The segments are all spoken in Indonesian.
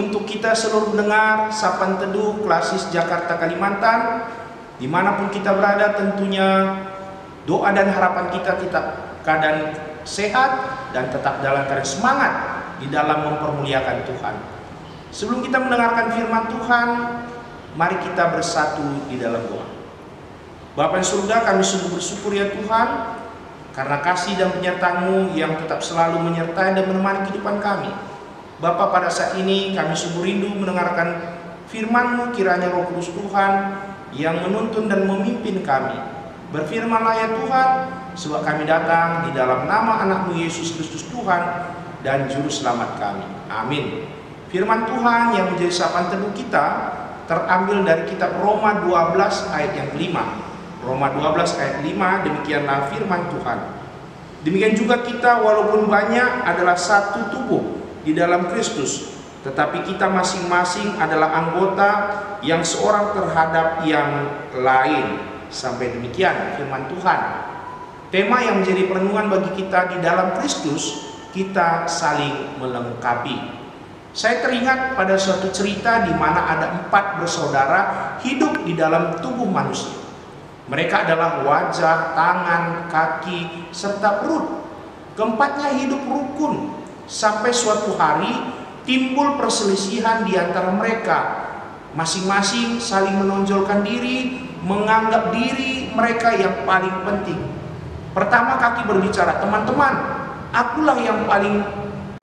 untuk kita seluruh pendengar Sapaan Teduh Klasis Jakarta Kalimantan, dimanapun kita berada, tentunya doa dan harapan kita tetap keadaan sehat dan tetap dalam keadaan semangat di dalam mempermuliakan Tuhan. Sebelum kita mendengarkan firman Tuhan, mari kita bersatu di dalam doa. Bapa di surga, kami sungguh bersyukur ya Tuhan, karena kasih dan penyertaan-Mu yang tetap selalu menyertai dan menemani kehidupan kami. Bapa, pada saat ini kami sungguh rindu mendengarkan firman-Mu, kiranya Roh Kudus Tuhan yang menuntun dan memimpin kami. Berfirmanlah ya Tuhan, sebab kami datang di dalam nama anak-Mu Yesus Kristus Tuhan dan Juru Selamat kami. Amin. Firman Tuhan yang menjadi sapaan teduh kita terambil dari kitab Roma 12 ayat yang kelima. Roma 12 ayat 5, demikianlah firman Tuhan. Demikian juga kita, walaupun banyak, adalah satu tubuh di dalam Kristus, tetapi kita masing-masing adalah anggota yang seorang terhadap yang lain. Sampai demikian firman Tuhan. Tema yang menjadi perenungan bagi kita, di dalam Kristus kita saling melengkapi. Saya teringat pada suatu cerita di mana ada 4 bersaudara hidup di dalam tubuh manusia. Mereka adalah wajah, tangan, kaki, serta perut. Keempatnya hidup rukun. Sampai suatu hari timbul perselisihan di antara mereka. Masing-masing saling menonjolkan diri, menganggap diri mereka yang paling penting. Pertama kaki berbicara, teman-teman, akulah yang paling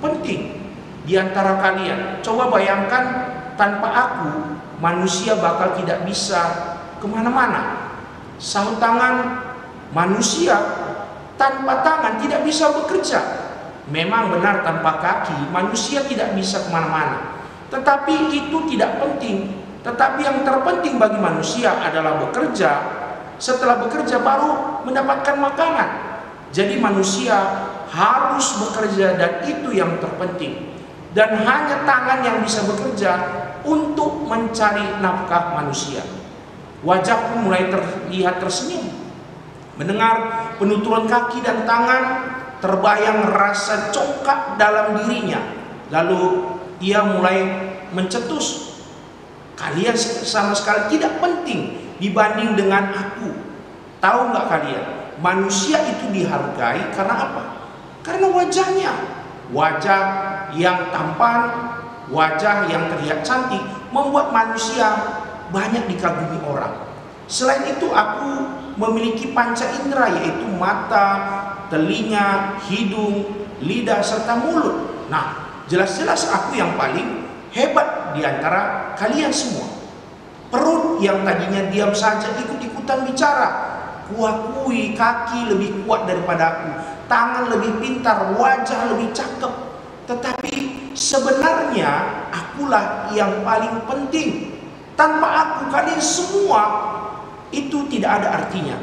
penting di antara kalian. Coba bayangkan, tanpa aku manusia bakal tidak bisa kemana-mana. Sahut tangan, manusia tanpa tangan tidak bisa bekerja. Memang benar, tanpa kaki manusia tidak bisa kemana-mana. Tetapi itu tidak penting. Tetapi yang terpenting bagi manusia adalah bekerja. Setelah bekerja baru mendapatkan makanan. Jadi manusia harus bekerja, dan itu yang terpenting. Dan hanya tangan yang bisa bekerja untuk mencari nafkah manusia. Wajah pun mulai terlihat tersenyum. Mendengar penuturan kaki dan tangan, terbayang rasa congkak dalam dirinya. Lalu ia mulai mencetus, kalian sama sekali tidak penting dibanding dengan aku. Tahu nggak kalian, manusia itu dihargai karena apa? Karena wajahnya. Wajah yang tampan, wajah yang terlihat cantik membuat manusia banyak dikagumi orang. Selain itu, aku memiliki panca indera, yaitu mata, telinga, hidung, lidah, serta mulut. Nah, jelas-jelas aku yang paling hebat di antara kalian semua. Perut yang tadinya diam saja ikut-ikutan bicara. Kuakui kaki lebih kuat daripada aku, tangan lebih pintar, wajah lebih cakep. Tetapi sebenarnya akulah yang paling penting. Tanpa aku, kalian semua itu tidak ada artinya.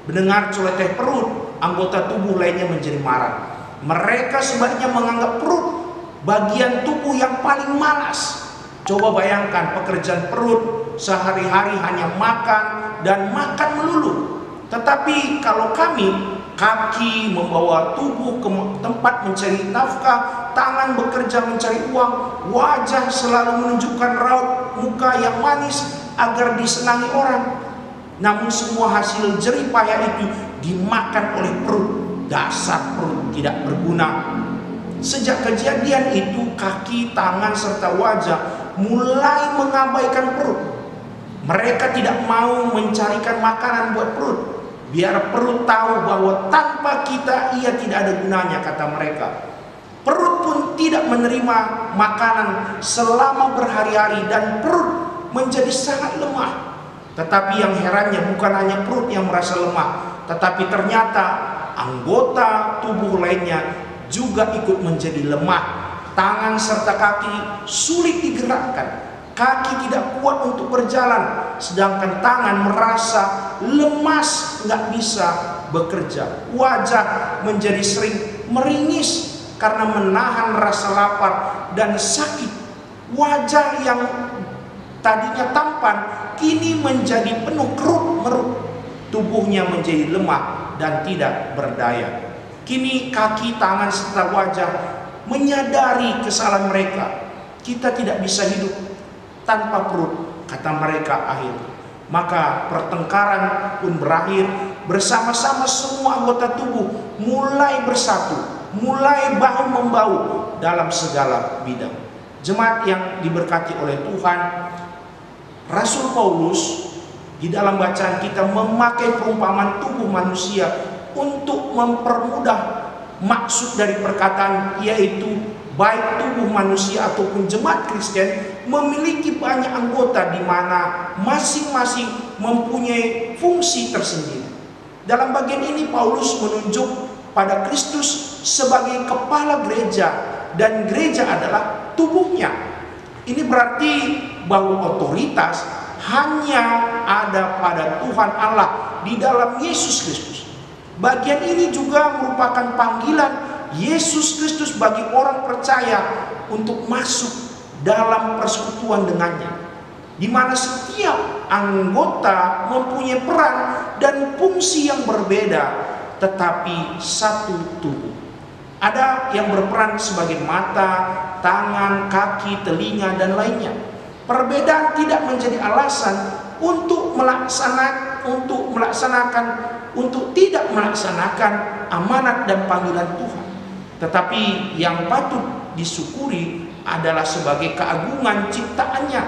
Mendengar celoteh perut, anggota tubuh lainnya menjadi marah. Mereka sebaliknya menganggap perut bagian tubuh yang paling malas. Coba bayangkan, pekerjaan perut sehari-hari hanya makan dan makan melulu. Tetapi kalau kami, kaki membawa tubuh ke tempat mencari nafkah, tangan bekerja mencari uang, wajah selalu menunjukkan raut muka yang manis agar disenangi orang. Namun semua hasil jerih payah itu dimakan oleh perut. Dasar perut tidak berguna. Sejak kejadian itu, kaki, tangan, serta wajah mulai mengabaikan perut. Mereka tidak mau mencarikan makanan buat perut. Biar perut tahu bahwa tanpa kita ia tidak ada gunanya, kata mereka. Perut pun tidak menerima makanan selama berhari-hari dan perut menjadi sangat lemah. Tetapi yang herannya bukan hanya perut yang merasa lemah, tetapi ternyata anggota tubuh lainnya juga ikut menjadi lemah. Tangan serta kaki sulit digerakkan. Kaki tidak kuat untuk berjalan, sedangkan tangan merasa lemas, nggak bisa bekerja. Wajah menjadi sering meringis karena menahan rasa lapar dan sakit. Wajah yang tadinya tampan kini menjadi penuh kerut-merut. Tubuhnya menjadi lemah dan tidak berdaya. Kini kaki, tangan, serta wajah menyadari kesalahan mereka. Kita tidak bisa hidup tanpa perut, kata mereka akhirnya. Maka pertengkaran pun berakhir, bersama-sama semua anggota tubuh mulai bersatu, mulai bahu-membahu dalam segala bidang. Jemaat yang diberkati oleh Tuhan, Rasul Paulus di dalam bacaan kita memakai perumpamaan tubuh manusia untuk mempermudah maksud dari perkataan, yaitu baik tubuh manusia ataupun jemaat Kristen memiliki banyak anggota di mana masing-masing mempunyai fungsi tersendiri. Dalam bagian ini Paulus menunjuk pada Kristus sebagai kepala gereja, dan gereja adalah tubuhnya. Ini berarti bahwa otoritas hanya ada pada Tuhan Allah di dalam Yesus Kristus. Bagian ini juga merupakan panggilan Yesus Kristus bagi orang percaya untuk masuk dalam persekutuan dengannya, di mana setiap anggota mempunyai peran dan fungsi yang berbeda, tetapi satu tubuh. Ada yang berperan sebagai mata, tangan, kaki, telinga, dan lainnya. Perbedaan tidak menjadi alasan untuk tidak melaksanakan amanat dan panggilan Tuhan. Tetapi yang patut disyukuri adalah sebagai keagungan ciptaannya.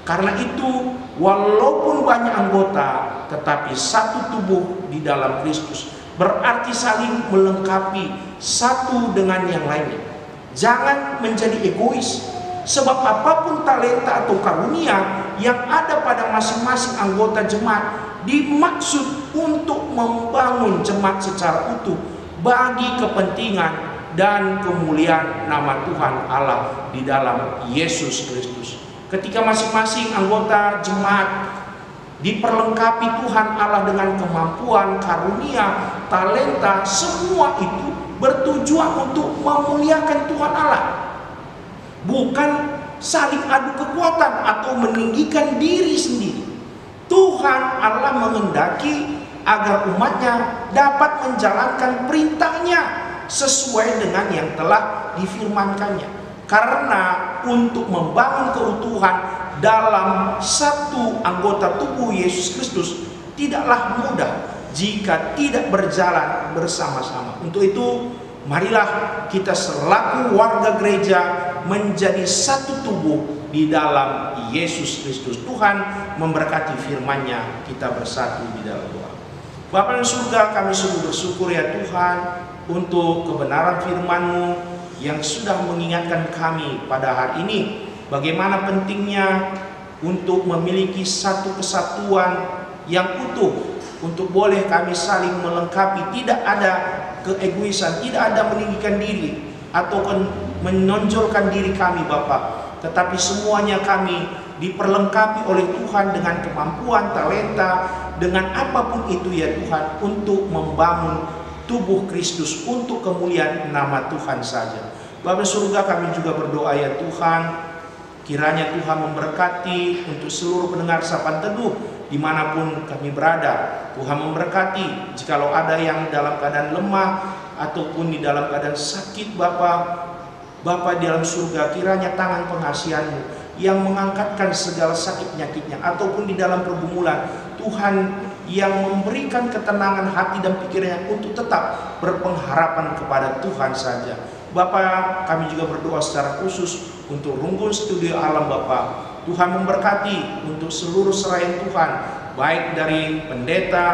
Karena itu, walaupun banyak anggota, tetapi satu tubuh di dalam Kristus, berarti saling melengkapi satu dengan yang lainnya. Jangan menjadi egois, sebab apapun talenta atau karunia yang ada pada masing-masing anggota jemaat dimaksud untuk membangun jemaat secara utuh bagi kepentingan dan kemuliaan nama Tuhan Allah di dalam Yesus Kristus. Ketika masing-masing anggota jemaat diperlengkapi Tuhan Allah dengan kemampuan, karunia, talenta, semua itu bertujuan untuk memuliakan Tuhan Allah, bukan saling adu kekuatan atau meninggikan diri sendiri. Tuhan Allah menghendaki agar umatnya dapat menjalankan perintahnya sesuai dengan yang telah difirmankannya. Karena untuk membangun keutuhan dalam satu anggota tubuh Yesus Kristus tidaklah mudah jika tidak berjalan bersama-sama. Untuk itu, marilah kita selaku warga gereja menjadi satu tubuh di dalam Yesus Kristus. Tuhan memberkati firman-Nya, kita bersatu di dalam doa. Bapa di surga, kami sungguh bersyukur ya Tuhan untuk kebenaran firman-Mu yang sudah mengingatkan kami pada hari ini bagaimana pentingnya untuk memiliki satu kesatuan yang utuh, untuk boleh kami saling melengkapi, tidak ada keegoisan, tidak ada meninggikan diri atau menonjolkan diri kami Bapa, tetapi semuanya kami diperlengkapi oleh Tuhan dengan kemampuan, talenta, dengan apapun itu ya Tuhan, untuk membangun tubuh Kristus untuk kemuliaan nama Tuhan saja. Bapa surga, kami juga berdoa ya Tuhan, kiranya Tuhan memberkati untuk seluruh pendengar Sapaan Teduh dimanapun kami berada. Tuhan memberkati jikalau ada yang dalam keadaan lemah ataupun di dalam keadaan sakit Bapa di dalam surga, kiranya tangan pengasihan-Mu yang mengangkatkan segala sakit penyakitnya, ataupun di dalam pergumulan, Tuhan yang memberikan ketenangan hati dan pikirannya untuk tetap berpengharapan kepada Tuhan saja. Bapa, kami juga berdoa secara khusus untuk Runggul Studio Alam Bapa. Tuhan memberkati untuk seluruh serayan Tuhan, baik dari pendeta,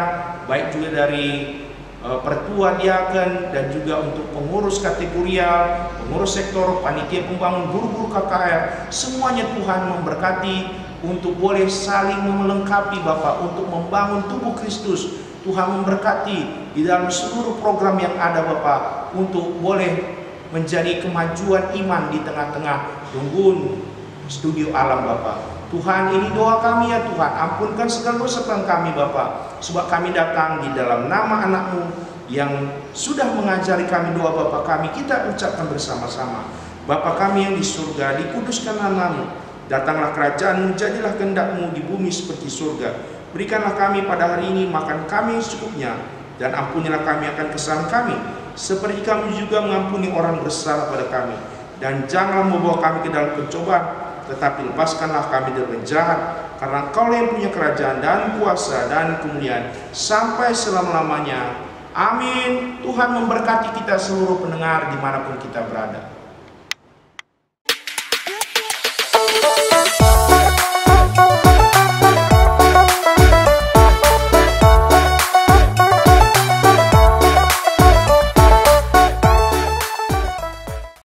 baik juga dari pertua diaken, dan juga untuk pengurus kategorial, pengurus sektor, panitia pembangun, guru-guru KKR, semuanya Tuhan memberkati untuk boleh saling melengkapi Bapak untuk membangun tubuh Kristus. Tuhan memberkati di dalam seluruh program yang ada Bapak untuk boleh menjadi kemajuan iman di tengah-tengah Runggul Studio Alam Bapak. Tuhan, ini doa kami ya Tuhan, ampunkan segala dosa kami Bapak, sebab kami datang di dalam nama anak-Mu yang sudah mengajari kami doa Bapak kami, kita ucapkan bersama-sama. Bapa kami yang di surga, dikuduskan nama-Mu, datanglah kerajaan-Mu, jadilah kehendak-Mu di bumi seperti surga. Berikanlah kami pada hari ini makan kami secukupnya, dan ampunilah kami akan kesalahan kami, seperti kami juga mengampuni orang bersalah pada kami. dan janganlah membawa kami ke dalam pencobaan, tetapi lepaskanlah kami dari jahat, karena Engkau yang punya kerajaan dan kuasa dan kemuliaan sampai selama-lamanya. Amin. Tuhan memberkati kita seluruh pendengar dimanapun kita berada.